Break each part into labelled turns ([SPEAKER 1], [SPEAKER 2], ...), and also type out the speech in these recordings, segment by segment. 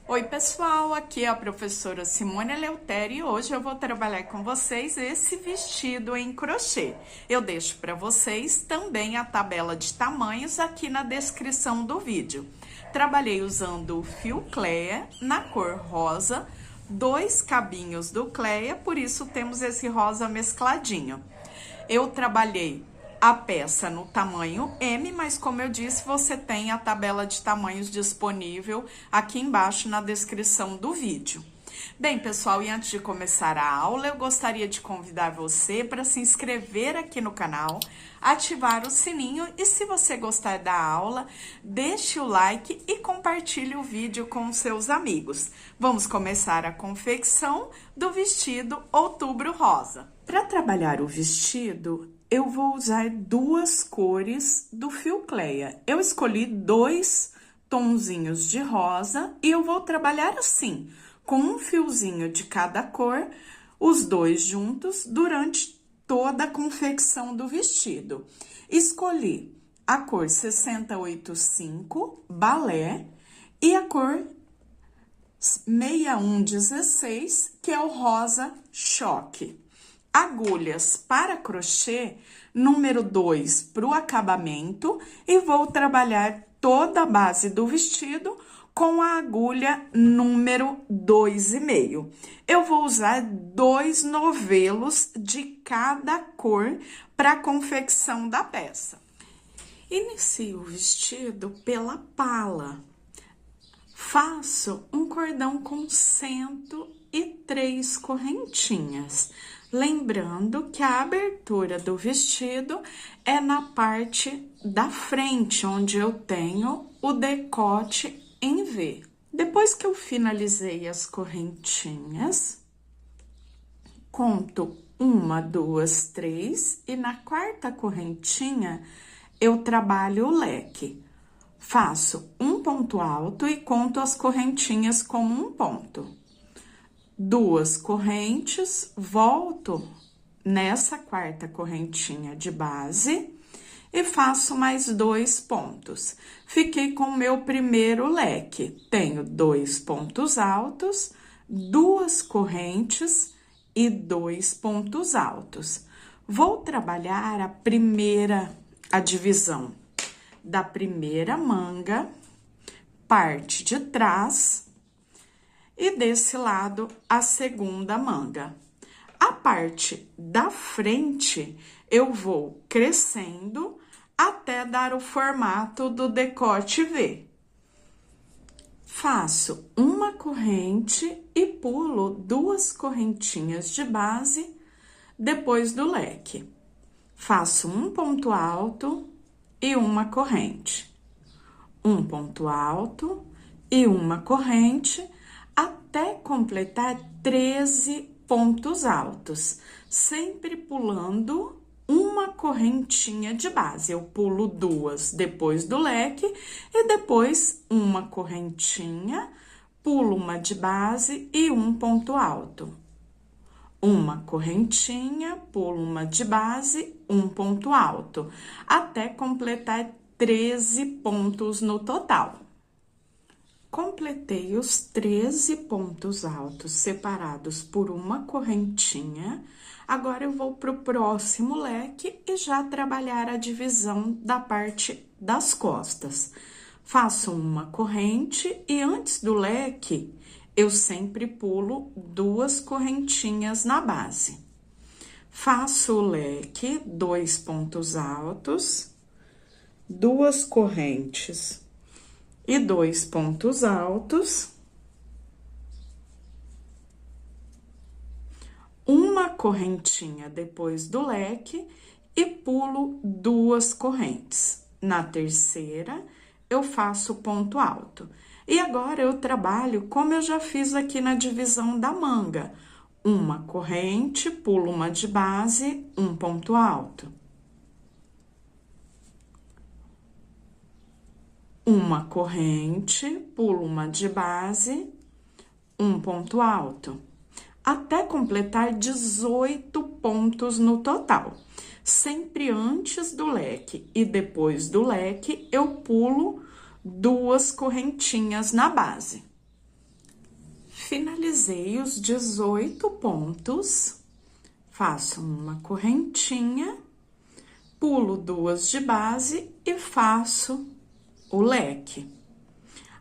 [SPEAKER 1] Oi pessoal, aqui é a professora Simone Eleutério e hoje eu vou trabalhar com vocês esse vestido em crochê. Eu deixo para vocês também a tabela de tamanhos aqui na descrição do vídeo. Trabalhei usando o fio Cleia na cor rosa, 2 cabinhos do Cleia, por isso temos esse rosa mescladinho. Eu trabalhei a peça no tamanho M, mas como eu disse, você tem a tabela de tamanhos disponível aqui embaixo na descrição do vídeo. Bem, pessoal, e antes de começar a aula, eu gostaria de convidar você para se inscrever aqui no canal, ativar o sininho e se você gostar da aula, deixe o like e compartilhe o vídeo com seus amigos. Vamos começar a confecção do vestido Outubro Rosa. Para trabalhar o vestido, eu vou usar 2 cores do fio Cleia. Eu escolhi 2 tonzinhos de rosa e eu vou trabalhar assim, com um fiozinho de cada cor, os 2 juntos, durante toda a confecção do vestido. Escolhi a cor 685, balé, e a cor 6116, que é o rosa choque. Agulhas para crochê, número 2 para o acabamento, e vou trabalhar toda a base do vestido com a agulha número 2,5. Eu vou usar 2 novelos de cada cor para a confecção da peça. Inicio o vestido pela pala. Faço um cordão com 103 correntinhas. Lembrando que a abertura do vestido é na parte da frente, onde eu tenho o decote em V. Depois que eu finalizei as correntinhas, conto 1, 2, 3 e na 4ª correntinha eu trabalho o leque. Faço um ponto alto e conto as correntinhas como um ponto. 2 correntes, volto nessa 4ª correntinha de base e faço mais 2 pontos. Fiquei com o meu primeiro leque. Tenho 2 pontos altos, 2 correntes e 2 pontos altos. Vou trabalhar a divisão da primeira manga, parte de trás, e desse lado, a segunda manga. A parte da frente, eu vou crescendo até dar o formato do decote V. Faço uma corrente e pulo 2 correntinhas de base depois do leque. Faço um ponto alto e uma corrente. Um ponto alto e uma corrente, até completar 13 pontos altos, sempre pulando uma correntinha de base. Eu pulo 2 depois do leque e depois uma correntinha, pulo uma de base e um ponto alto. Uma correntinha, pulo uma de base, um ponto alto, até completar 13 pontos no total. Completei os 13 pontos altos separados por uma correntinha. Agora, eu vou para o próximo leque e já trabalhar a divisão da parte das costas. Faço uma corrente e antes do leque, eu sempre pulo 2 correntinhas na base. Faço o leque, 2 pontos altos, 2 correntes e 2 pontos altos, uma correntinha depois do leque e pulo 2 correntes. Na terceira, eu faço ponto alto. E agora, eu trabalho como eu já fiz aqui na divisão da manga. Uma corrente, pulo uma de base, um ponto alto. Uma corrente, pulo uma de base, um ponto alto, até completar 18 pontos no total. Sempre antes do leque e depois do leque, eu pulo 2 correntinhas na base. Finalizei os 18 pontos, faço uma correntinha, pulo 2 de base e faço o leque.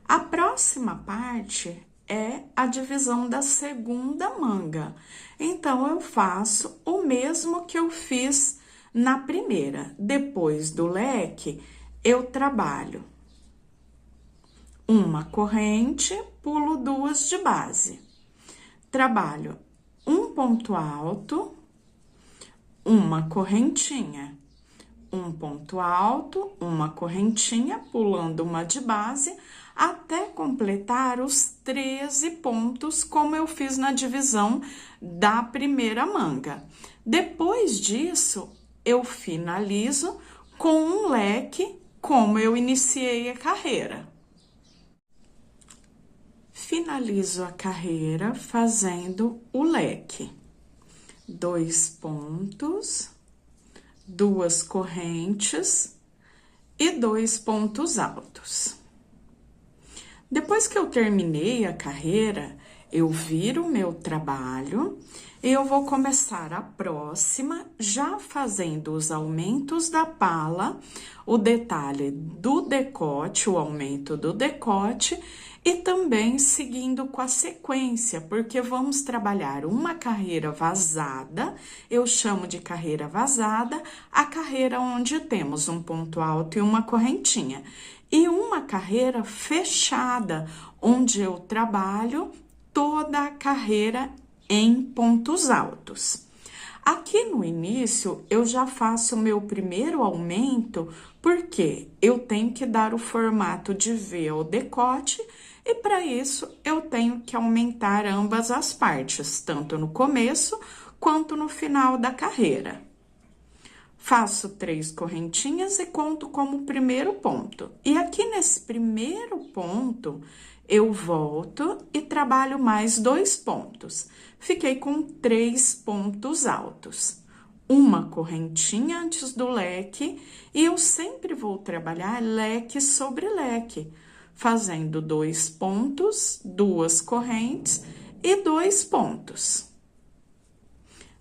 [SPEAKER 1] A próxima parte é a divisão da segunda manga. Então, eu faço o mesmo que eu fiz na primeira. Depois do leque, eu trabalho uma corrente, pulo 2 de base. Trabalho um ponto alto, uma correntinha. Um ponto alto, uma correntinha, pulando uma de base, até completar os 13 pontos, como eu fiz na divisão da primeira manga. Depois disso, eu finalizo com um leque, como eu iniciei a carreira. Finalizo a carreira fazendo o leque. 2 pontos, 2 correntes e 2 pontos altos. Depois que eu terminei a carreira, eu viro o meu trabalho e eu vou começar a próxima, já fazendo os aumentos da pala, o detalhe do decote, o aumento do decote, e também seguindo com a sequência, porque vamos trabalhar uma carreira vazada, eu chamo de carreira vazada, a carreira onde temos um ponto alto e uma correntinha. E uma carreira fechada, onde eu trabalho toda a carreira em pontos altos. Aqui no início, eu já faço o meu primeiro aumento, porque eu tenho que dar o formato de V ao decote, e para isso eu tenho que aumentar ambas as partes, tanto no começo quanto no final da carreira. Faço 3 correntinhas e conto como primeiro ponto. E aqui nesse primeiro ponto, eu volto e trabalho mais 2 pontos. Fiquei com 3 pontos altos. Uma correntinha antes do leque, e eu sempre vou trabalhar leque sobre leque, fazendo 2 pontos, 2 correntes e 2 pontos.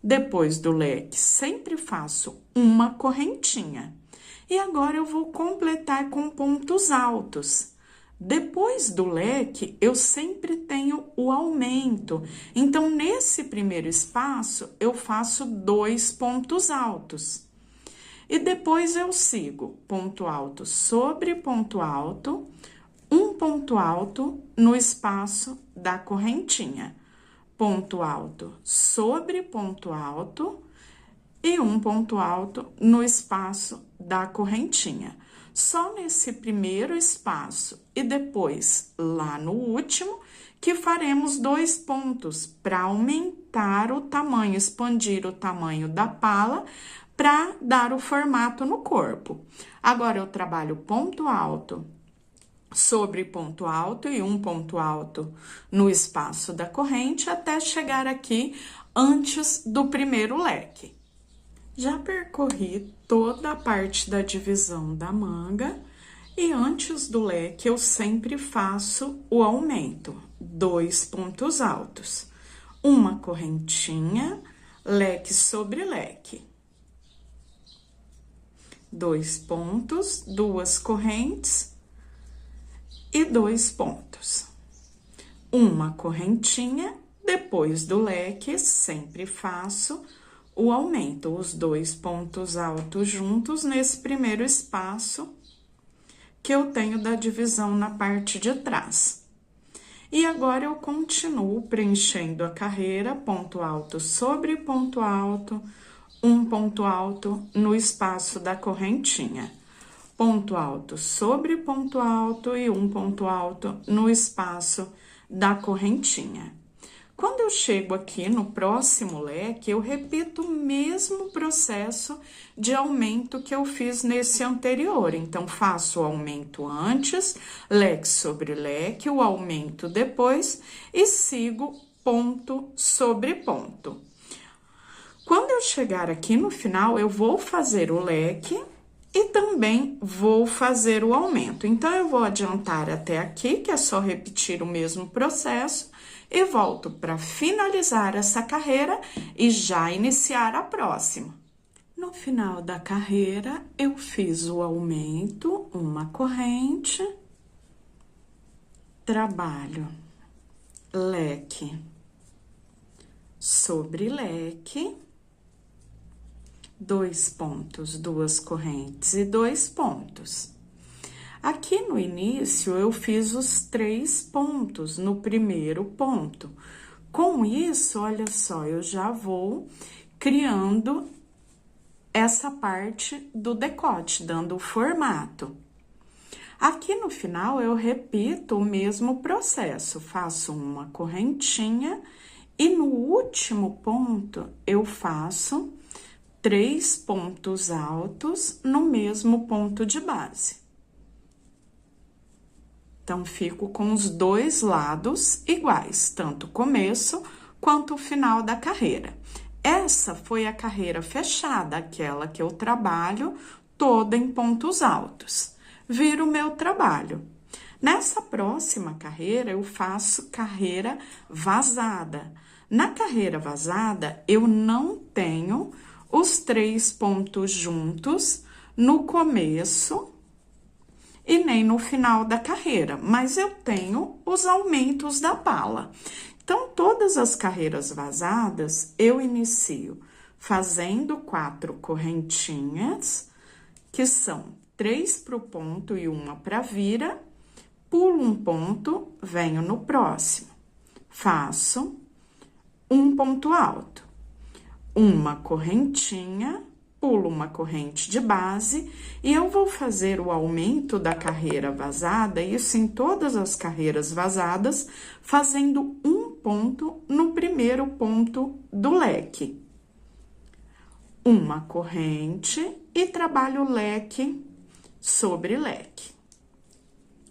[SPEAKER 1] Depois do leque, sempre faço uma correntinha. E agora eu vou completar com pontos altos. Depois do leque, eu sempre tenho o aumento. Então, nesse primeiro espaço, eu faço 2 pontos altos. E depois eu sigo ponto alto sobre ponto alto, um ponto alto no espaço da correntinha. Ponto alto sobre ponto alto e um ponto alto no espaço da correntinha. Só nesse primeiro espaço e depois lá no último que faremos 2 pontos para aumentar o tamanho, expandir o tamanho da pala para dar o formato no corpo. Agora, eu trabalho ponto alto sobre ponto alto e um ponto alto no espaço da corrente até chegar aqui antes do primeiro leque. Já percorri toda a parte da divisão da manga e antes do leque eu sempre faço o aumento, 2 pontos altos, uma correntinha, leque sobre leque. 2 pontos, 2 correntes e 2 pontos. Uma correntinha, depois do leque, sempre faço o aumento, os 2 pontos altos juntos nesse primeiro espaço que eu tenho da divisão na parte de trás. E agora, eu continuo preenchendo a carreira, ponto alto sobre ponto alto, um ponto alto no espaço da correntinha. Ponto alto sobre ponto alto e um ponto alto no espaço da correntinha. Quando eu chego aqui no próximo leque, eu repito o mesmo processo de aumento que eu fiz nesse anterior. Então, faço o aumento antes, leque sobre leque, o aumento depois e sigo ponto sobre ponto. Quando eu chegar aqui no final, eu vou fazer o leque e também vou fazer o aumento. Então, eu vou adiantar até aqui, que é só repetir o mesmo processo, e volto para finalizar essa carreira e já iniciar a próxima. No final da carreira, eu fiz o aumento, uma corrente, trabalho leque sobre leque, 2 pontos, 2 correntes e 2 pontos. Aqui no início, eu fiz os 3 pontos no primeiro ponto. Com isso, olha só, eu já vou criando essa parte do decote, dando o formato. Aqui no final, eu repito o mesmo processo, faço uma correntinha e no último ponto, eu faço 3 pontos altos no mesmo ponto de base. Então, fico com os 2 lados iguais, tanto o começo quanto o final da carreira. Essa foi a carreira fechada, aquela que eu trabalho toda em pontos altos. Vira o meu trabalho. Nessa próxima carreira, eu faço carreira vazada. Na carreira vazada, eu não tenho os 3 pontos juntos no começo e nem no final da carreira, mas eu tenho os aumentos da pala. Então, todas as carreiras vazadas, eu inicio fazendo 4 correntinhas, que são 3 para o ponto e 1 para vira, pulo um ponto, venho no próximo, faço um ponto alto, uma correntinha, pulo uma corrente de base e eu vou fazer o aumento da carreira vazada, isso em todas as carreiras vazadas, fazendo um ponto no primeiro ponto do leque. Uma corrente e trabalho leque sobre leque.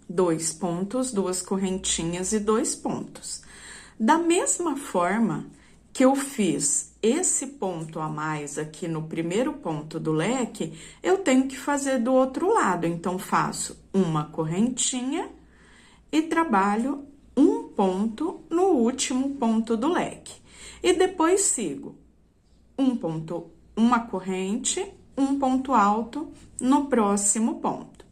[SPEAKER 1] 2 pontos, 2 correntinhas e 2 pontos. Da mesma forma que eu fiz esse ponto a mais aqui no primeiro ponto do leque, eu tenho que fazer do outro lado. Então, faço uma correntinha e trabalho um ponto no último ponto do leque. E depois sigo um ponto, uma corrente, um ponto alto no próximo ponto.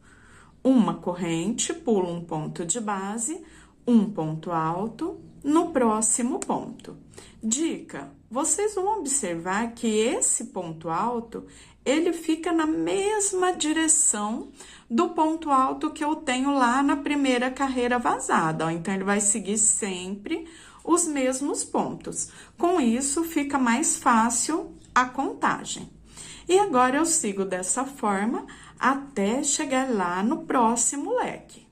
[SPEAKER 1] Uma corrente, pulo um ponto de base, um ponto alto no próximo ponto. Dica: vocês vão observar que esse ponto alto, ele fica na mesma direção do ponto alto que eu tenho lá na primeira carreira vazada, ó. Então, ele vai seguir sempre os mesmos pontos. Com isso, fica mais fácil a contagem. E agora, eu sigo dessa forma até chegar lá no próximo leque.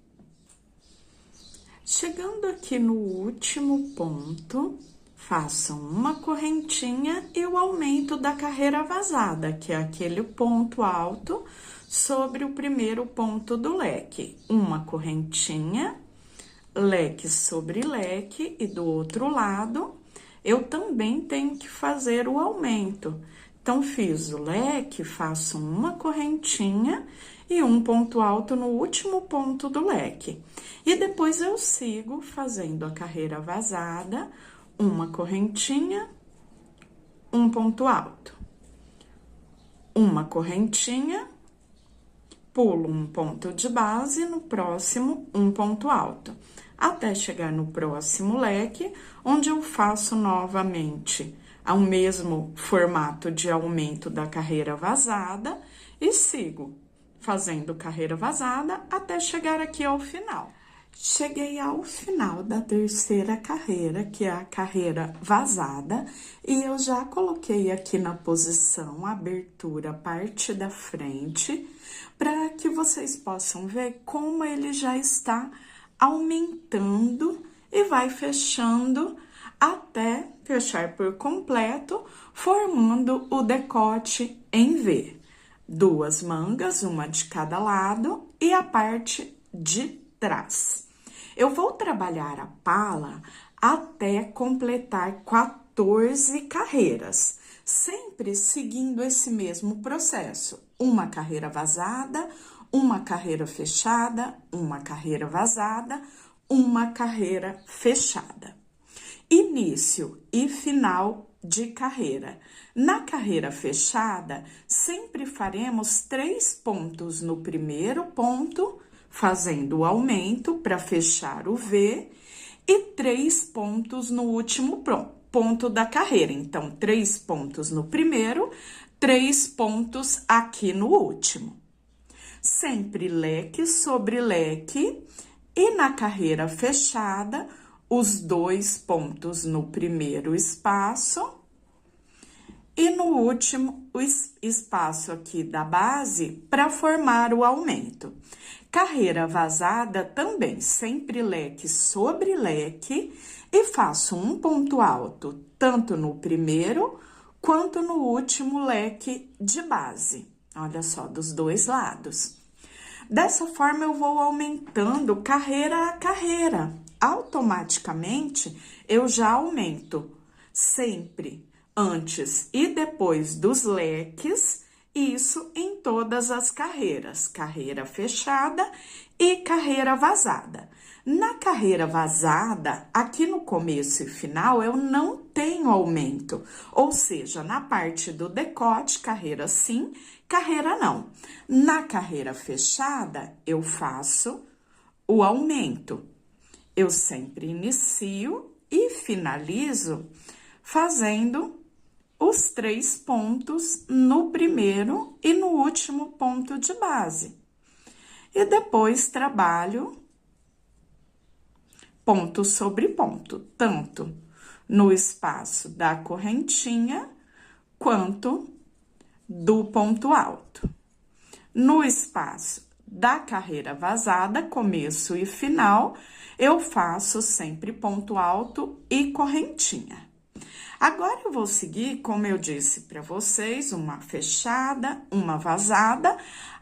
[SPEAKER 1] Chegando aqui no último ponto, faço uma correntinha e o aumento da carreira vazada, que é aquele ponto alto sobre o primeiro ponto do leque. Uma correntinha, leque sobre leque, e do outro lado, eu também tenho que fazer o aumento. Então, fiz o leque, faço uma correntinha e um ponto alto no último ponto do leque. E depois eu sigo fazendo a carreira vazada, uma correntinha, um ponto alto. Uma correntinha, pulo um ponto de base, no próximo um ponto alto. Até chegar no próximo leque, onde eu faço novamente ao mesmo formato de aumento da carreira vazada e sigo fazendo carreira vazada até chegar aqui ao final. Cheguei ao final da terceira carreira, que é a carreira vazada, e eu já coloquei aqui na posição abertura parte da frente, para que vocês possam ver como ele já está aumentando e vai fechando até fechar por completo, formando o decote em V. 2 mangas, uma de cada lado, e a parte de trás. Eu vou trabalhar a pala até completar 14 carreiras. sempre seguindo esse mesmo processo. Uma carreira vazada, uma carreira fechada, uma carreira vazada, uma carreira fechada. Início e final de carreira. Na carreira fechada, sempre faremos 3 pontos no primeiro ponto, fazendo o aumento para fechar o V, e 3 pontos no último ponto da carreira. Então, 3 pontos no primeiro, 3 pontos aqui no último. Sempre leque sobre leque, e na carreira fechada, os 2 pontos no primeiro espaço e no último o espaço aqui da base para formar o aumento. Carreira vazada também, sempre leque sobre leque, e faço um ponto alto tanto no primeiro quanto no último leque de base. Olha só, dos 2 lados. Dessa forma, eu vou aumentando carreira a carreira. Automaticamente, eu já aumento sempre antes e depois dos leques, isso em todas as carreiras, carreira fechada e carreira vazada. Na carreira vazada, aqui no começo e final, eu não tenho aumento, ou seja, na parte do decote, carreira sim, carreira não. Na carreira fechada, eu faço o aumento. Eu sempre inicio e finalizo fazendo os 3 pontos no primeiro e no último ponto de base. E depois trabalho ponto sobre ponto, tanto no espaço da correntinha quanto do ponto alto. No espaço da carreira vazada, começo e final, eu faço sempre ponto alto e correntinha. Agora, eu vou seguir, como eu disse para vocês, uma fechada, uma vazada,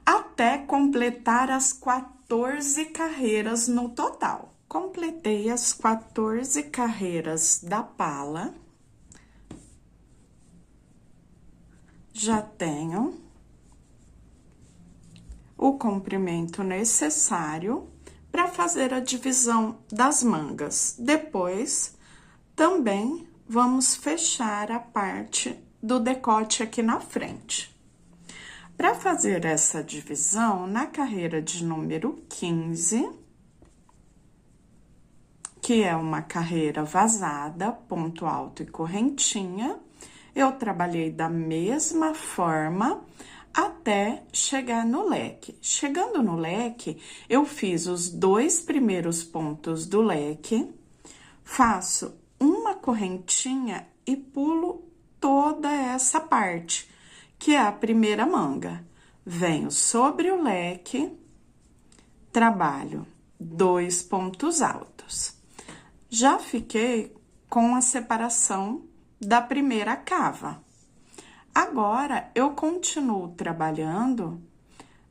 [SPEAKER 1] até completar as 14 carreiras no total. Completei as 14 carreiras da pala. Já tenho o comprimento necessário para fazer a divisão das mangas. Depois, também vamos fechar a parte do decote aqui na frente. Para fazer essa divisão, na carreira de número 15, que é uma carreira vazada, ponto alto e correntinha, eu trabalhei da mesma forma até chegar no leque. Chegando no leque, eu fiz os 2 primeiros pontos do leque, faço uma correntinha e pulo toda essa parte, que é a primeira manga. Venho sobre o leque, trabalho 2 pontos altos. Já fiquei com a separação da primeira cava. Agora, eu continuo trabalhando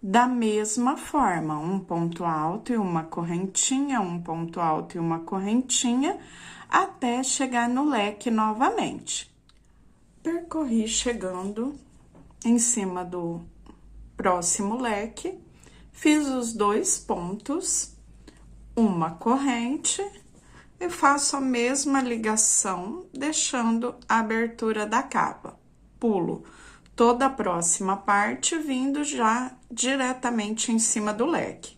[SPEAKER 1] da mesma forma, um ponto alto e uma correntinha, um ponto alto e uma correntinha, até chegar no leque novamente. Percorri chegando em cima do próximo leque, fiz os 2 pontos, uma corrente, e faço a mesma ligação, deixando a abertura da cava. Pulo toda a próxima parte, vindo já diretamente em cima do leque.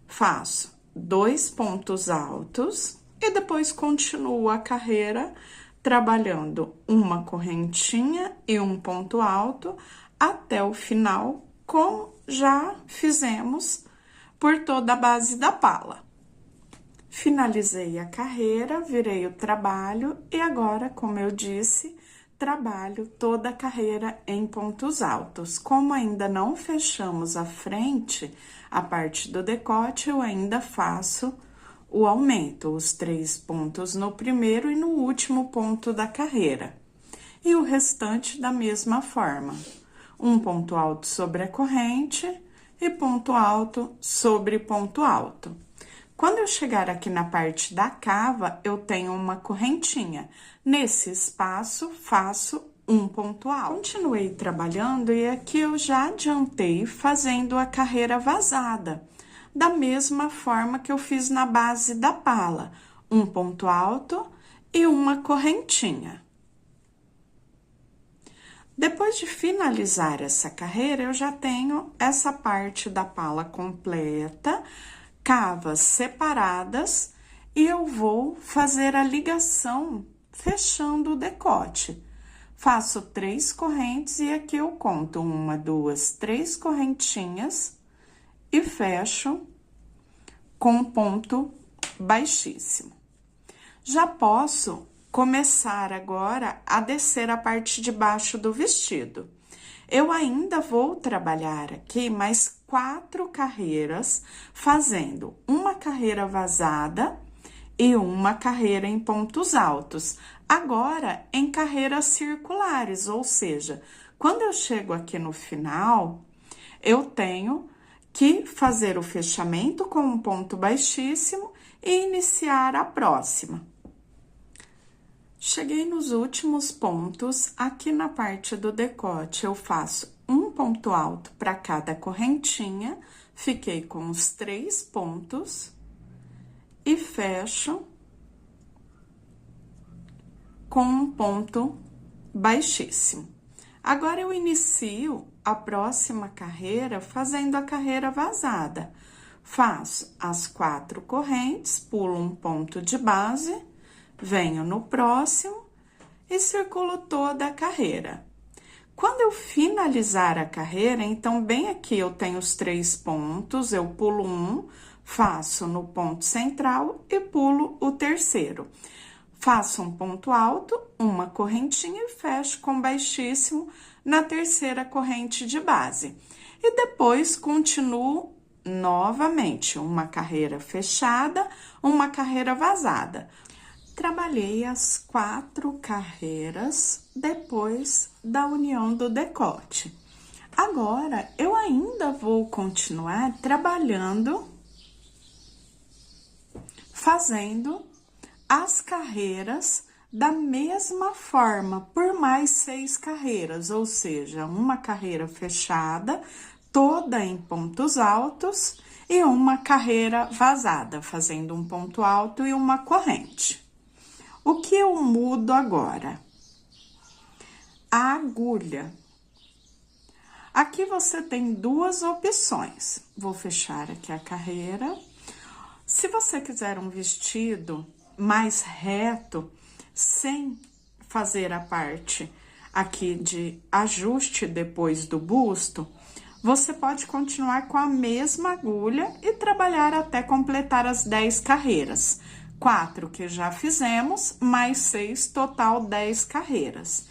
[SPEAKER 1] Faço 2 pontos altos e depois continuo a carreira trabalhando uma correntinha e um ponto alto até o final, como já fizemos por toda a base da pala. Finalizei a carreira, virei o trabalho e agora, como eu disse, trabalho toda a carreira em pontos altos. Como ainda não fechamos a frente, a parte do decote, eu ainda faço o aumento, os 3 pontos no primeiro e no último ponto da carreira. E o restante da mesma forma. Um ponto alto sobre a corrente e ponto alto sobre ponto alto. Quando eu chegar aqui na parte da cava, eu tenho uma correntinha. Nesse espaço, faço um ponto alto. Continuei trabalhando e aqui eu já adiantei fazendo a carreira vazada, da mesma forma que eu fiz na base da pala, um ponto alto e uma correntinha. Depois de finalizar essa carreira, eu já tenho essa parte da pala completa, cavas separadas, e eu vou fazer a ligação fechando o decote. Faço 3 correntes e aqui eu conto 1, 2, 3 correntinhas e fecho com um ponto baixíssimo. Já posso começar agora a descer a parte de baixo do vestido. Eu ainda vou trabalhar aqui mais 4 carreiras, fazendo uma carreira vazada e uma carreira em pontos altos. Agora, em carreiras circulares, ou seja, quando eu chego aqui no final, eu tenho que fazer o fechamento com um ponto baixíssimo e iniciar a próxima. Cheguei nos últimos pontos, aqui na parte do decote eu faço um ponto alto para cada correntinha, fiquei com os 3 pontos e fecho com um ponto baixíssimo. Agora eu inicio a próxima carreira fazendo a carreira vazada. Faço as 4 correntes, pulo um ponto de base, venho no próximo e circulo toda a carreira. Quando eu finalizar a carreira, então, bem aqui eu tenho os 3 pontos, eu pulo um, faço no ponto central e pulo o terceiro. Faço um ponto alto, uma correntinha e fecho com baixíssimo na terceira corrente de base. E depois continuo novamente uma carreira fechada, uma carreira vazada. Trabalhei as 4 carreiras depois da união do decote. Agora, eu ainda vou continuar trabalhando, fazendo as carreiras da mesma forma, por mais 6 carreiras, ou seja, uma carreira fechada, toda em pontos altos, e uma carreira vazada, fazendo um ponto alto e uma corrente. O que eu mudo agora? A agulha. Aqui você tem 2 opções. Vou fechar aqui a carreira. Se você quiser um vestido mais reto, sem fazer a parte aqui de ajuste depois do busto, você pode continuar com a mesma agulha e trabalhar até completar as 10 carreiras. 4 que já fizemos, mais 6, total 10 carreiras.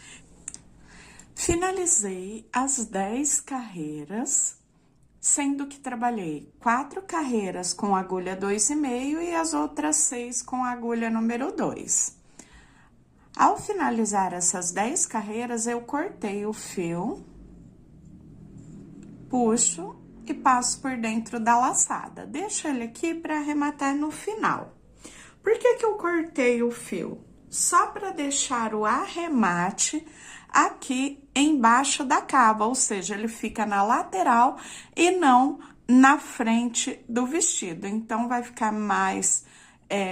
[SPEAKER 1] Finalizei as 10 carreiras, sendo que trabalhei 4 carreiras com agulha 2,5 e as outras 6 com agulha número 2. Ao finalizar essas 10 carreiras, eu cortei o fio, puxo e passo por dentro da laçada. Deixo ele aqui para arrematar no final. Por que que eu cortei o fio? Só para deixar o arremate aqui embaixo da cava, ou seja, ele fica na lateral e não na frente do vestido. Então, vai ficar mais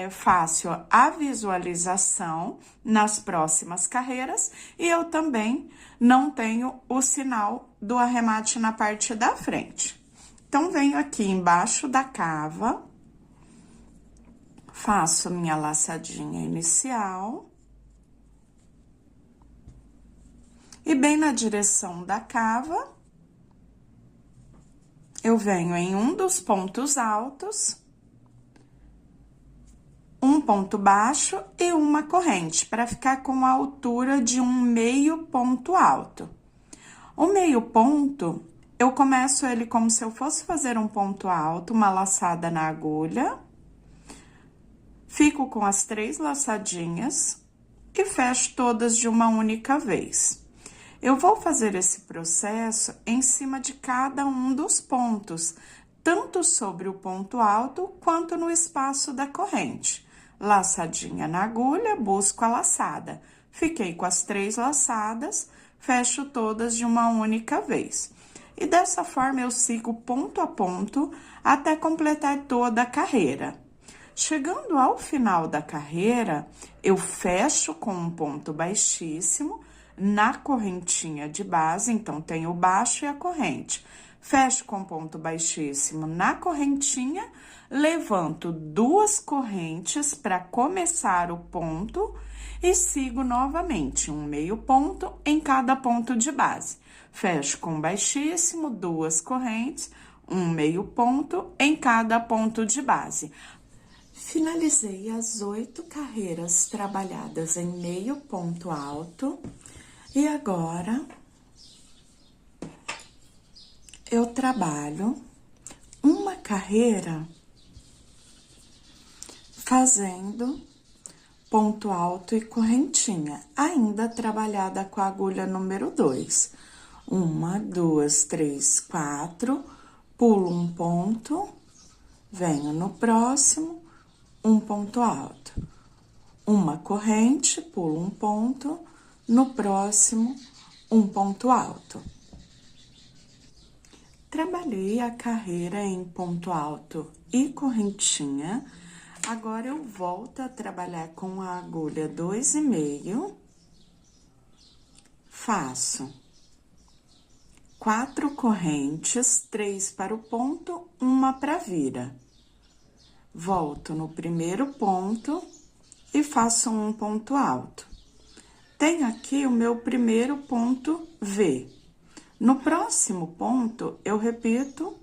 [SPEAKER 1] fácil a visualização nas próximas carreiras e eu também não tenho o sinal do arremate na parte da frente. Então, venho aqui embaixo da cava, faço minha laçadinha inicial e bem na direção da cava, eu venho em um dos pontos altos, um ponto baixo e uma corrente, para ficar com a altura de um meio ponto alto. O meio ponto, eu começo ele como se eu fosse fazer um ponto alto, uma laçada na agulha, fico com as 3 laçadinhas e fecho todas de uma única vez. Eu vou fazer esse processo em cima de cada um dos pontos, tanto sobre o ponto alto quanto no espaço da corrente. Laçadinha na agulha, busco a laçada. Fiquei com as 3 laçadas, fecho todas de uma única vez. E dessa forma eu sigo ponto a ponto até completar toda a carreira. Chegando ao final da carreira, eu fecho com um ponto baixíssimo na correntinha de base, então tem o baixo e a corrente. Fecho com ponto baixíssimo na correntinha, levanto 2 correntes para começar o ponto e sigo novamente um meio ponto em cada ponto de base. Fecho com baixíssimo, 2 correntes, um meio ponto em cada ponto de base. Finalizei as 8 carreiras trabalhadas em meio ponto alto e agora eu trabalho uma carreira fazendo ponto alto e correntinha, ainda trabalhada com a agulha número 2. 1, 2, 3, 4, pulo um ponto, venho no próximo, um ponto alto. Uma corrente, pulo um ponto, no próximo, um ponto alto. Trabalhei a carreira em ponto alto e correntinha. Agora, eu volto a trabalhar com a agulha 2,5. Faço 4 correntes, 3 para o ponto, 1 para a vira. Volto no primeiro ponto e faço um ponto alto. Tenho aqui o meu primeiro ponto V. No próximo ponto, eu repito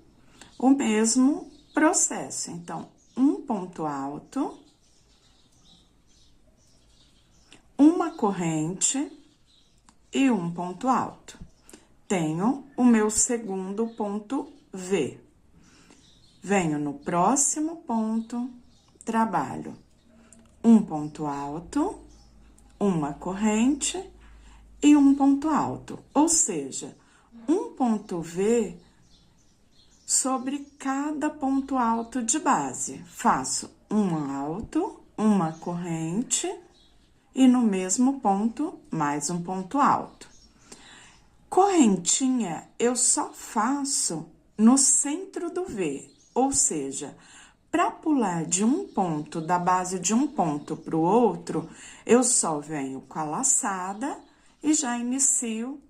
[SPEAKER 1] o mesmo processo. Então, um ponto alto, uma corrente e um ponto alto. Tenho o meu segundo ponto V. Venho no próximo ponto, trabalho um ponto alto, uma corrente e um ponto alto, ou seja, um ponto V sobre cada ponto alto de base. Faço um alto, uma corrente e no mesmo ponto, mais um ponto alto. Correntinha, eu só faço no centro do V, ou seja, para pular de um ponto, da base de um ponto para o outro, eu só venho com a laçada e já inicio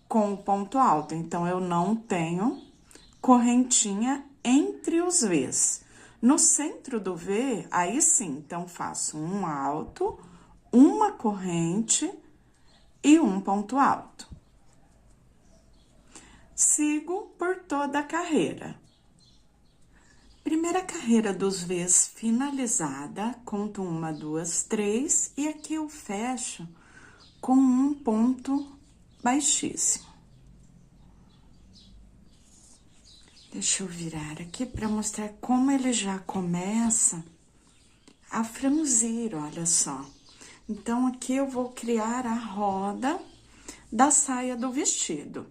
[SPEAKER 1] com o ponto alto. Então, eu não tenho correntinha entre os Vs. No centro do V, aí sim, então, faço um alto, uma corrente e um ponto alto. Sigo por toda a carreira. Primeira carreira dos Vs finalizada, conto 1, 2, 3, e aqui eu fecho com um ponto baixíssimo. Deixa eu virar aqui para mostrar como ele já começa a franzir, olha só. Então, aqui eu vou criar a roda da saia do vestido.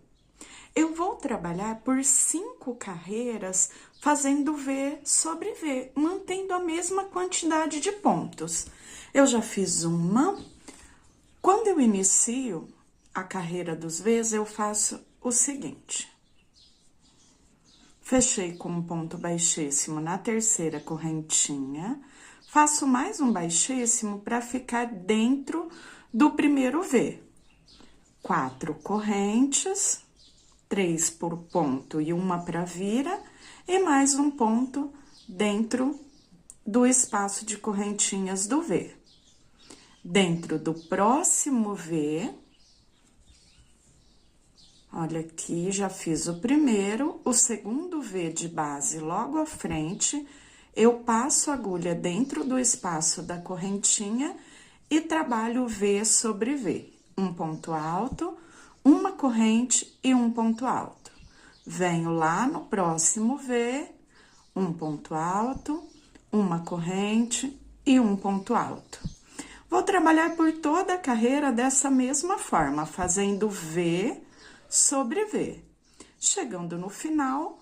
[SPEAKER 1] Eu vou trabalhar por 5 carreiras fazendo V sobre V, mantendo a mesma quantidade de pontos. Eu já fiz uma. Quando eu inicio a carreira dos Vs, eu faço o seguinte. Fechei com um ponto baixíssimo na terceira correntinha, faço mais um baixíssimo para ficar dentro do primeiro V. 4 correntes, 3 por ponto e 1 para vira, e mais um ponto dentro do espaço de correntinhas do V. Dentro do próximo V, olha aqui, já fiz o primeiro, o segundo V de base logo à frente, eu passo a agulha dentro do espaço da correntinha e trabalho V sobre V. Um ponto alto, uma corrente e um ponto alto. Venho lá no próximo V, um ponto alto, uma corrente e um ponto alto. Vou trabalhar por toda a carreira dessa mesma forma, fazendo V sobre V. Chegando no final,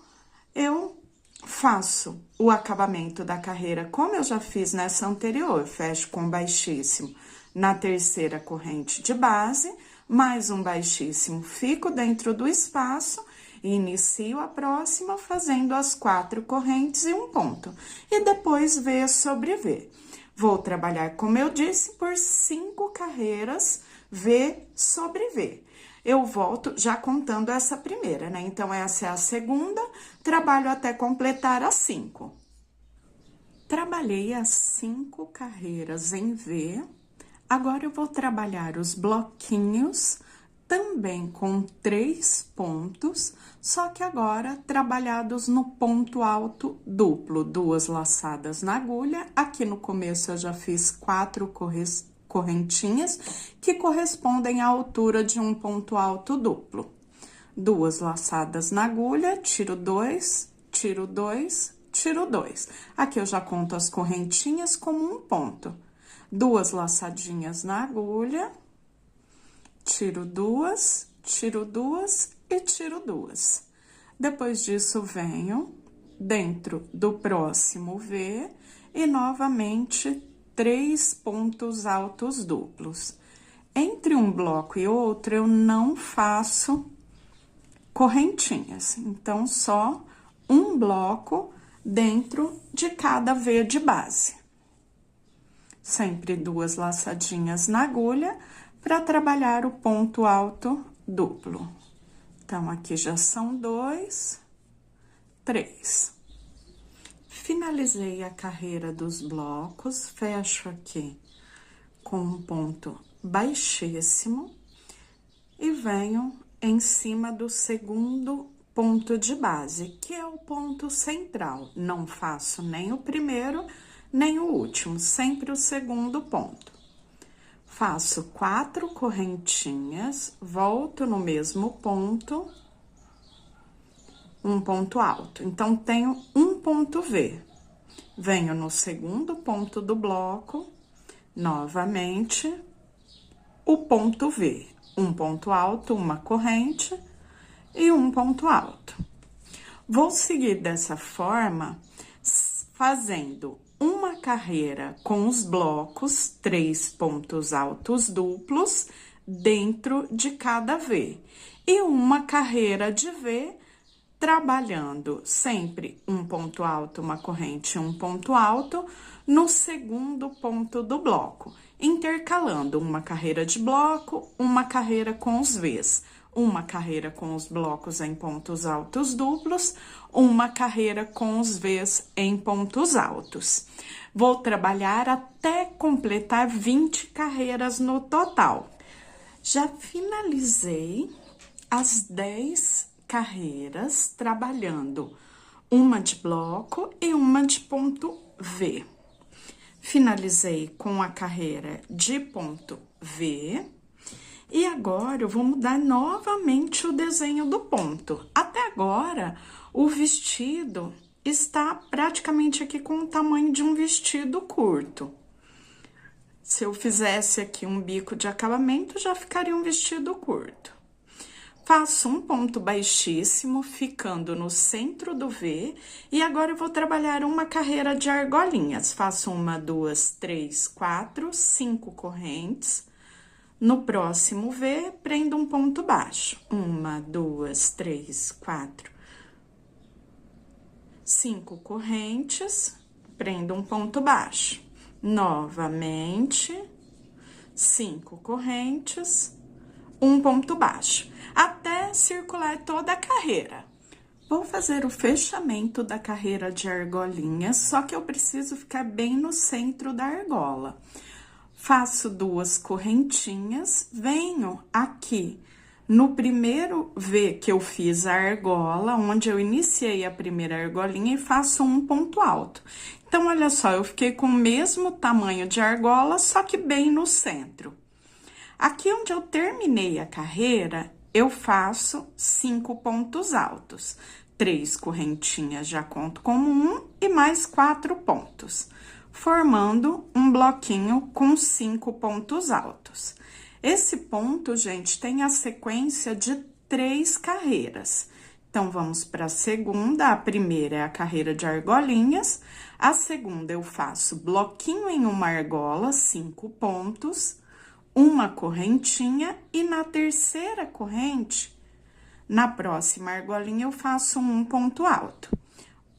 [SPEAKER 1] eu faço o acabamento da carreira como eu já fiz nessa anterior, fecho com baixíssimo Na terceira corrente de base, mais um baixíssimo, fico dentro do espaço e inicio a próxima fazendo as 4 correntes e um ponto. E depois V sobre V. Vou trabalhar, como eu disse, por 5 carreiras, V sobre V. Eu volto já contando essa primeira, né? Então, essa é a segunda, trabalho até completar as 5. Trabalhei as 5 carreiras em V. Agora, eu vou trabalhar os bloquinhos também com 3 pontos, só que agora trabalhados no ponto alto duplo, 2 laçadas na agulha. Aqui no começo eu já fiz 4 correntinhas que correspondem à altura de um ponto alto duplo. 2 laçadas na agulha, tiro 2, tiro 2, tiro 2. Aqui eu já conto as correntinhas como um ponto. 2 laçadinhas na agulha, tiro 2, tiro 2 e tiro 2. Depois disso, venho dentro do próximo V e novamente 3 pontos altos duplos. Entre um bloco e outro, eu não faço correntinhas, então, só um bloco dentro de cada V de base. Sempre 2 laçadinhas na agulha para trabalhar o ponto alto duplo. Então, aqui já são 2, 3. Finalizei a carreira dos blocos, fecho aqui com um ponto baixíssimo e venho em cima do segundo ponto de base, que é o ponto central. Não faço nem o primeiro, nem o último, sempre o segundo ponto. Faço 4 correntinhas, volto no mesmo ponto, um ponto alto. Então, tenho um ponto V. Venho no segundo ponto do bloco, novamente, o ponto V. Um ponto alto, uma corrente e um ponto alto. Vou seguir dessa forma, fazendo uma carreira com os blocos, 3 pontos altos duplos, dentro de cada V. E uma carreira de V, trabalhando sempre um ponto alto, uma corrente, um ponto alto, no segundo ponto do bloco, intercalando uma carreira de bloco, uma carreira com os Vs. Uma carreira com os blocos em pontos altos duplos, uma carreira com os Vs em pontos altos. Vou trabalhar até completar 20 carreiras no total. Já finalizei as 10 carreiras, trabalhando uma de bloco e uma de ponto V. Finalizei com a carreira de ponto V. E agora, eu vou mudar novamente o desenho do ponto. Até agora, o vestido está praticamente aqui com o tamanho de um vestido curto. Se eu fizesse aqui um bico de acabamento, já ficaria um vestido curto. Faço um ponto baixíssimo, ficando no centro do V. E agora, eu vou trabalhar uma carreira de argolinhas. Faço 1, 2, 3, 4, 5 correntes. No próximo V, prendo um ponto baixo. 1, 2, 3, 4, 5 correntes, prendo um ponto baixo. Novamente, 5 correntes, um ponto baixo, até circular toda a carreira. Vou fazer o fechamento da carreira de argolinhas, só que eu preciso ficar bem no centro da argola. Faço 2 correntinhas, venho aqui no primeiro V que eu fiz a argola, onde eu iniciei a primeira argolinha, e faço um ponto alto. Então, olha só, eu fiquei com o mesmo tamanho de argola, só que bem no centro. Aqui onde eu terminei a carreira, eu faço 5 pontos altos. 3 correntinhas já conto como 1 e mais 4 pontos, formando um bloquinho com 5 pontos altos. Esse ponto, gente, tem a sequência de 3 carreiras. Então, vamos para a segunda. A primeira é a carreira de argolinhas. A segunda, eu faço bloquinho em uma argola, 5 pontos. uma correntinha e na terceira corrente, na próxima argolinha, eu faço um ponto alto.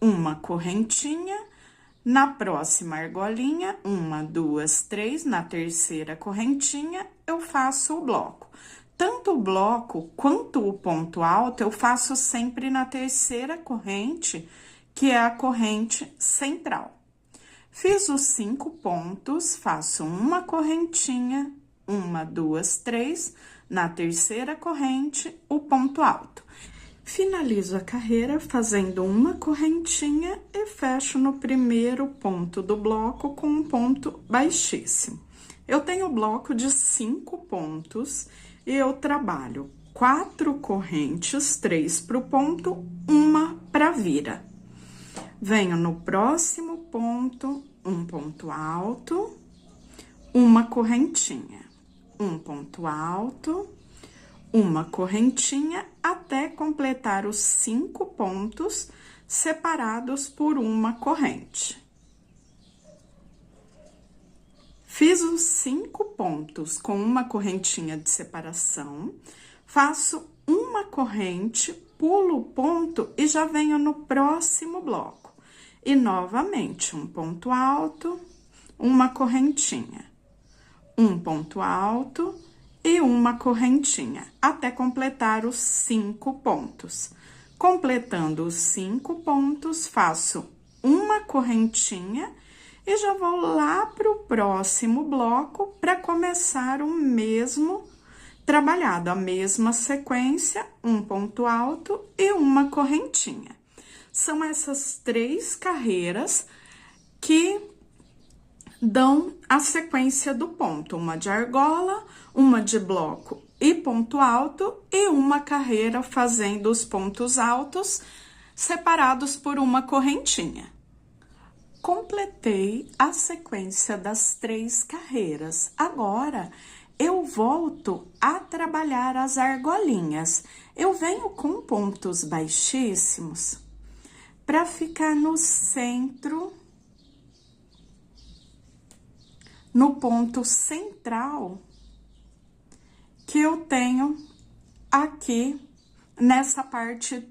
[SPEAKER 1] Uma correntinha, na próxima argolinha, uma, duas, três, na terceira correntinha, eu faço o bloco. Tanto o bloco quanto o ponto alto, eu faço sempre na terceira corrente, que é a corrente central. Fiz os 5 pontos, faço uma correntinha, uma, duas, três, na terceira corrente, o ponto alto. Finalizo a carreira fazendo uma correntinha e fecho no primeiro ponto do bloco com um ponto baixíssimo. Eu tenho bloco de 5 pontos e eu trabalho 4 correntes, 3 para o ponto, uma para vira. Venho no próximo ponto, um ponto alto, uma correntinha, um ponto alto, uma correntinha, até completar os 5 pontos separados por uma corrente. Fiz os 5 pontos com uma correntinha de separação, faço uma corrente, pulo o ponto e já venho no próximo bloco. E novamente, um ponto alto, uma correntinha, um ponto alto e uma correntinha, até completar os 5 pontos. Completando os 5 pontos, faço uma correntinha e já vou lá para o próximo bloco para começar o mesmo trabalhado, a mesma sequência, um ponto alto e uma correntinha. São essas 3 carreiras que dão a sequência do ponto, uma de argola, uma de bloco e ponto alto, e uma carreira fazendo os pontos altos separados por uma correntinha. Completei a sequência das 3 carreiras. Agora, eu volto a trabalhar as argolinhas. Eu venho com pontos baixíssimos para ficar no centro, no ponto central que eu tenho aqui nessa parte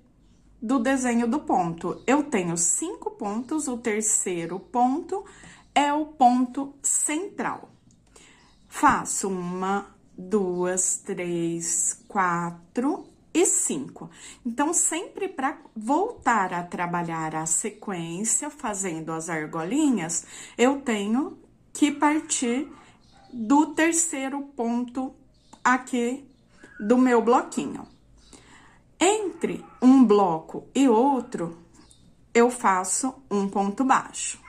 [SPEAKER 1] do desenho do ponto. Eu tenho 5 pontos, o terceiro ponto é o ponto central. Faço 1, 2, 3, 4 e 5. Então, sempre para voltar a trabalhar a sequência, fazendo as argolinhas, eu tenho que partir do terceiro ponto aqui do meu bloquinho. Entre um bloco e outro, eu faço um ponto baixo.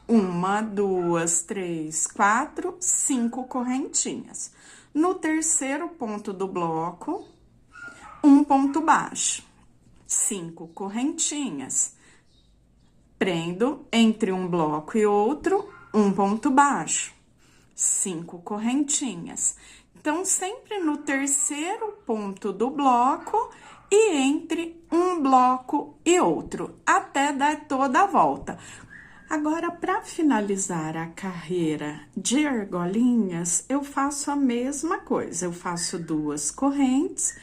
[SPEAKER 1] 1, 2, 3, 4, 5 correntinhas. No terceiro ponto do bloco, um ponto baixo. 5 correntinhas. Prendo entre um bloco e outro, um ponto baixo. 5 correntinhas. Então, sempre no terceiro ponto do bloco e entre um bloco e outro, até dar toda a volta. Agora, para finalizar a carreira de argolinhas, eu faço a mesma coisa. Eu faço 2 correntes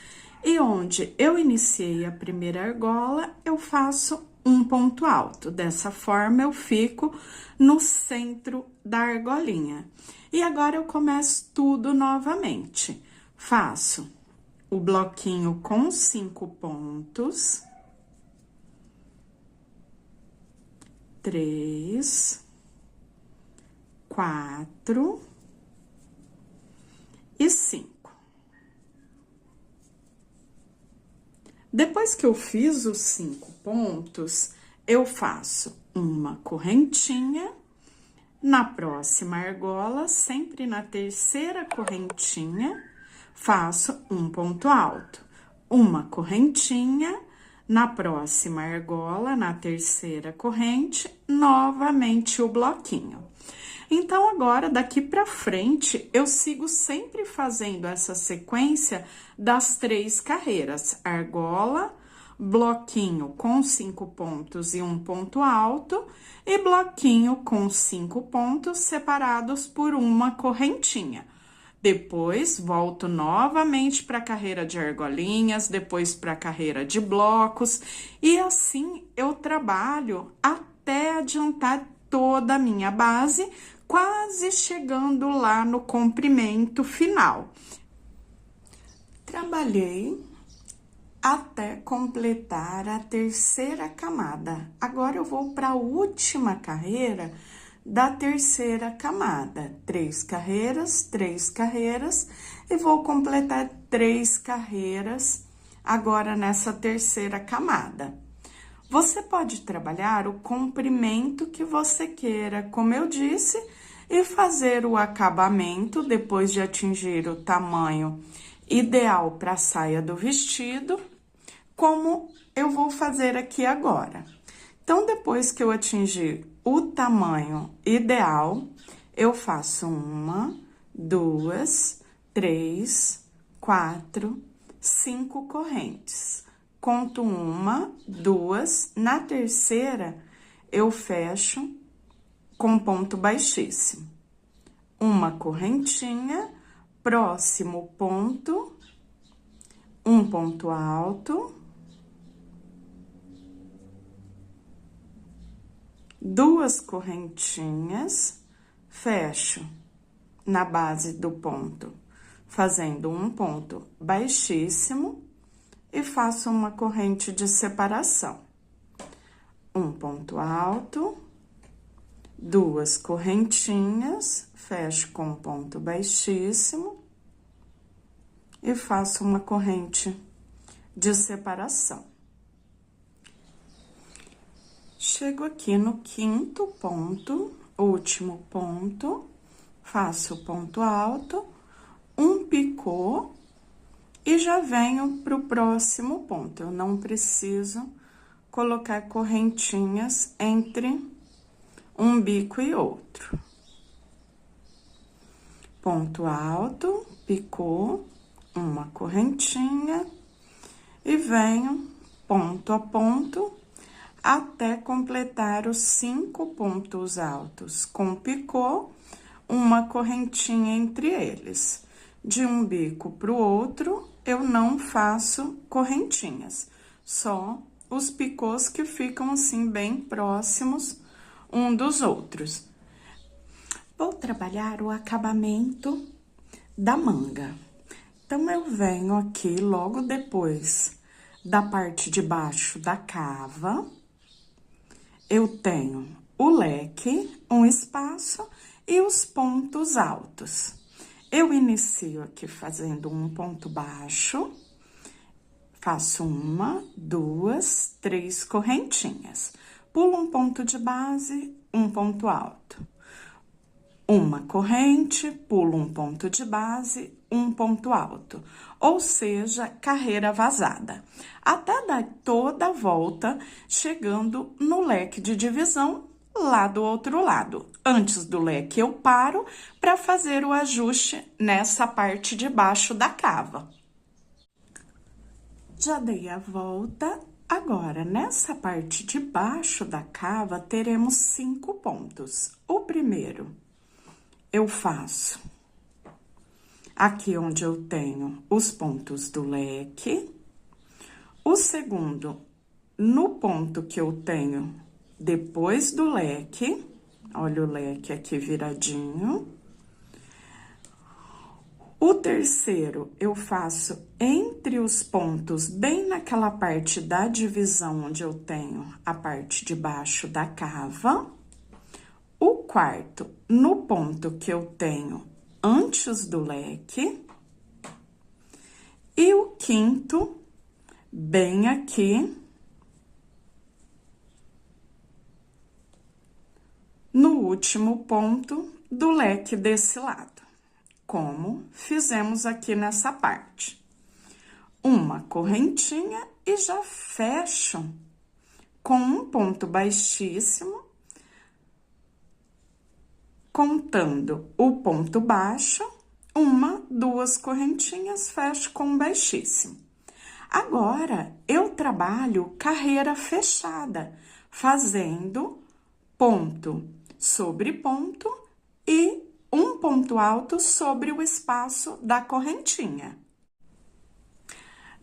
[SPEAKER 1] e onde eu iniciei a primeira argola, eu faço um ponto alto. Dessa forma, eu fico no centro da argolinha. E agora, eu começo tudo novamente. Faço o bloquinho com 5 pontos. 3, 4 e 5. Depois que eu fiz os 5 pontos, eu faço uma correntinha. Na próxima argola, sempre na terceira correntinha, faço um ponto alto, uma correntinha. Na próxima argola, na terceira corrente, novamente o bloquinho. Então, agora, daqui pra frente, eu sigo sempre fazendo essa sequência das 3 carreiras. Argola, bloquinho com 5 pontos e um ponto alto, e bloquinho com 5 pontos separados por uma correntinha. Depois, volto novamente para a carreira de argolinhas, depois para a carreira de blocos, e assim eu trabalho até adiantar toda a minha base, quase chegando lá no comprimento final. Trabalhei até completar a terceira camada. Agora eu vou para a última carreira da terceira camada. 3 carreiras, e vou completar 3 carreiras agora nessa terceira camada. Você pode trabalhar o comprimento que você queira, como eu disse, e fazer o acabamento depois de atingir o tamanho ideal para a saia do vestido, como eu vou fazer aqui agora. Então, depois que eu atingir o tamanho ideal, eu faço 1, 2, 3, 4, 5 correntes. Conto 1, 2, na terceira eu fecho com ponto baixíssimo. Uma correntinha, próximo ponto, um ponto alto, 2 correntinhas, fecho na base do ponto, fazendo um ponto baixíssimo e faço uma corrente de separação. Um ponto alto, 2 correntinhas, fecho com um ponto baixíssimo e faço uma corrente de separação. Chego aqui no 5º ponto, último ponto, faço o ponto alto, um picô e já venho para o próximo ponto. Eu não preciso colocar correntinhas entre um bico e outro. Ponto alto, picô, uma correntinha e venho ponto a ponto até completar os 5 pontos altos com picô, uma correntinha entre eles. De um bico para o outro, eu não faço correntinhas, só os picôs que ficam assim bem próximos um dos outros. Vou trabalhar o acabamento da manga. Então, eu venho aqui logo depois da parte de baixo da cava, eu tenho o leque, um espaço e os pontos altos. Eu inicio aqui fazendo um ponto baixo, faço 1, 2, 3 correntinhas. Pulo um ponto de base, um ponto alto. Uma corrente, pulo um ponto de base, um ponto alto. Ou seja, carreira vazada. Até dar toda a volta, chegando no leque de divisão lá do outro lado. Antes do leque, eu paro para fazer o ajuste nessa parte de baixo da cava. Já dei a volta. Agora, nessa parte de baixo da cava, teremos 5 pontos. O primeiro, eu faço aqui onde eu tenho os pontos do leque. O segundo, no ponto que eu tenho depois do leque, olha o leque aqui viradinho. O terceiro, eu faço entre os pontos, bem naquela parte da divisão onde eu tenho a parte de baixo da cava. O quarto, no ponto que eu tenho antes do leque. E o quinto, bem aqui, no último ponto do leque desse lado, como fizemos aqui nessa parte. Uma correntinha e já fecho com um ponto baixíssimo, contando o ponto baixo, 1, 2 correntinhas, fecho com um baixíssimo. Agora, eu trabalho carreira fechada, fazendo ponto sobre ponto e um ponto alto sobre o espaço da correntinha.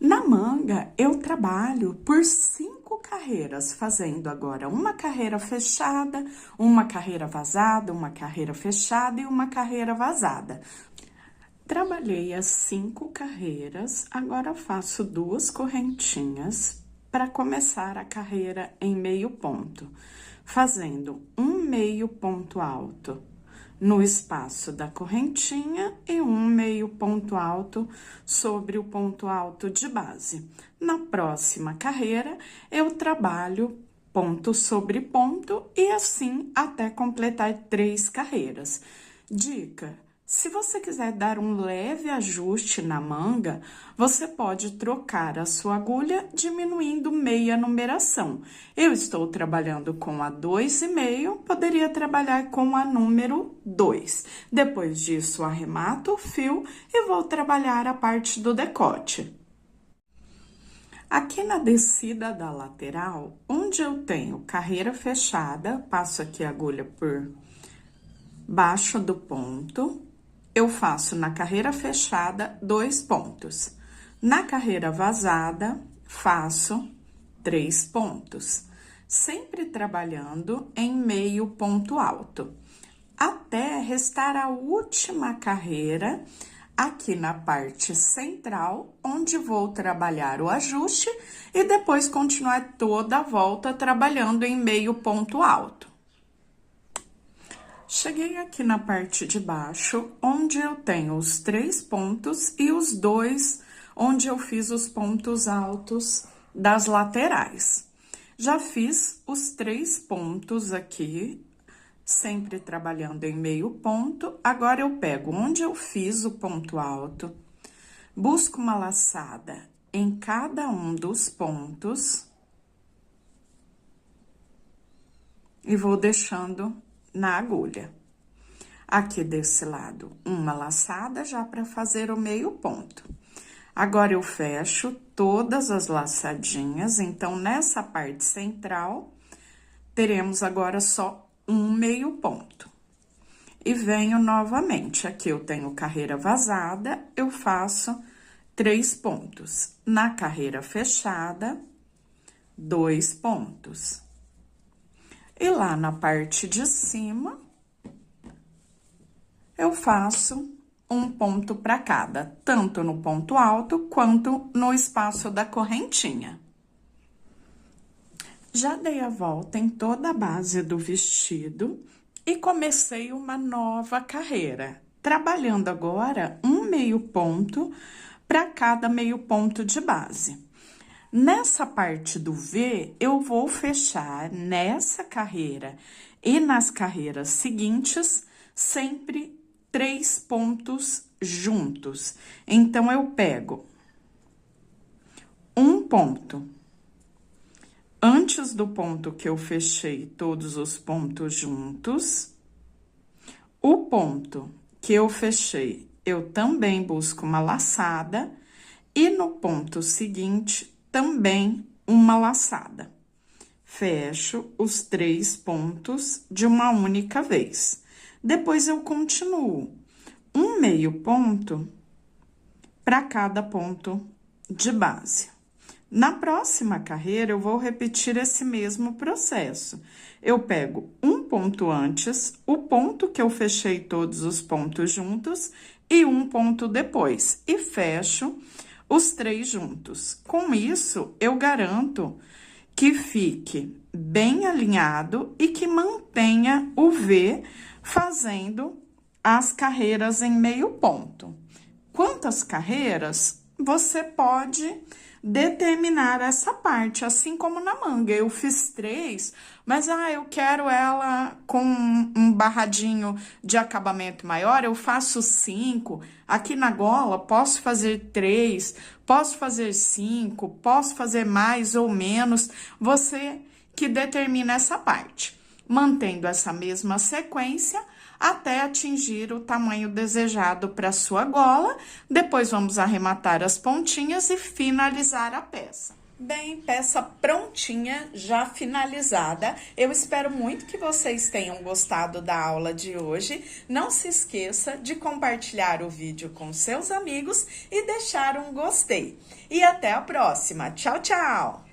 [SPEAKER 1] Na manga, eu trabalho por 5 carreiras, fazendo agora uma carreira fechada, uma carreira vazada, uma carreira fechada e uma carreira vazada. Trabalhei as 5 carreiras, agora faço 2 correntinhas para começar a carreira em meio ponto, fazendo um meio ponto alto no espaço da correntinha e um meio ponto alto sobre o ponto alto de base. Na próxima carreira, eu trabalho ponto sobre ponto e assim até completar 3 carreiras. Dica: se você quiser dar um leve ajuste na manga, você pode trocar a sua agulha diminuindo meia numeração. Eu estou trabalhando com a 2,5, poderia trabalhar com a número 2. Depois disso, arremato o fio e vou trabalhar a parte do decote. Aqui na descida da lateral, onde eu tenho carreira fechada, passo aqui a agulha por baixo do ponto. Eu faço na carreira fechada 2 pontos. Na carreira vazada, faço 3 pontos. Sempre trabalhando em meio ponto alto. Até restar a última carreira aqui na parte central, onde vou trabalhar o ajuste e depois continuar toda a volta trabalhando em meio ponto alto. Cheguei aqui na parte de baixo, onde eu tenho os 3 pontos e os 2 onde eu fiz os pontos altos das laterais. Já fiz os 3 pontos aqui, sempre trabalhando em meio ponto. Agora, eu pego onde eu fiz o ponto alto, busco uma laçada em cada um dos pontos e vou deixando na agulha. Aqui desse lado, uma laçada já para fazer o meio ponto. Agora, eu fecho todas as laçadinhas, então, nessa parte central, teremos agora só um meio ponto. E venho novamente, aqui eu tenho carreira vazada, eu faço 3 pontos. Na carreira fechada, 2 pontos. E lá na parte de cima, eu faço um ponto para cada, tanto no ponto alto quanto no espaço da correntinha. Já dei a volta em toda a base do vestido e comecei uma nova carreira, trabalhando agora um meio ponto para cada meio ponto de base. Nessa parte do V, eu vou fechar nessa carreira e nas carreiras seguintes, sempre 3 pontos juntos. Então, eu pego um ponto antes do ponto que eu fechei todos os pontos juntos. O ponto que eu fechei, eu também busco uma laçada e no ponto seguinte, também uma laçada. Fecho os 3 pontos de uma única vez. Depois, eu continuo um meio ponto para cada ponto de base. Na próxima carreira, eu vou repetir esse mesmo processo. Eu pego um ponto antes, o ponto que eu fechei todos os pontos juntos e um ponto depois, e fecho os 3 juntos. Com isso, eu garanto que fique bem alinhado e que mantenha o V fazendo as carreiras em meio ponto. Quantas carreiras, você pode determinar essa parte, assim como na manga. Eu fiz 3, mas eu quero ela com um barradinho de acabamento maior, eu faço 5. Aqui na gola, posso fazer 3, posso fazer 5, posso fazer mais ou menos. Você que determina essa parte, mantendo essa mesma sequência até atingir o tamanho desejado para sua gola. Depois, vamos arrematar as pontinhas e finalizar a peça. Bem, peça prontinha, já finalizada. Eu espero muito que vocês tenham gostado da aula de hoje. Não se esqueça de compartilhar o vídeo com seus amigos e deixar um gostei. E até a próxima. Tchau, tchau!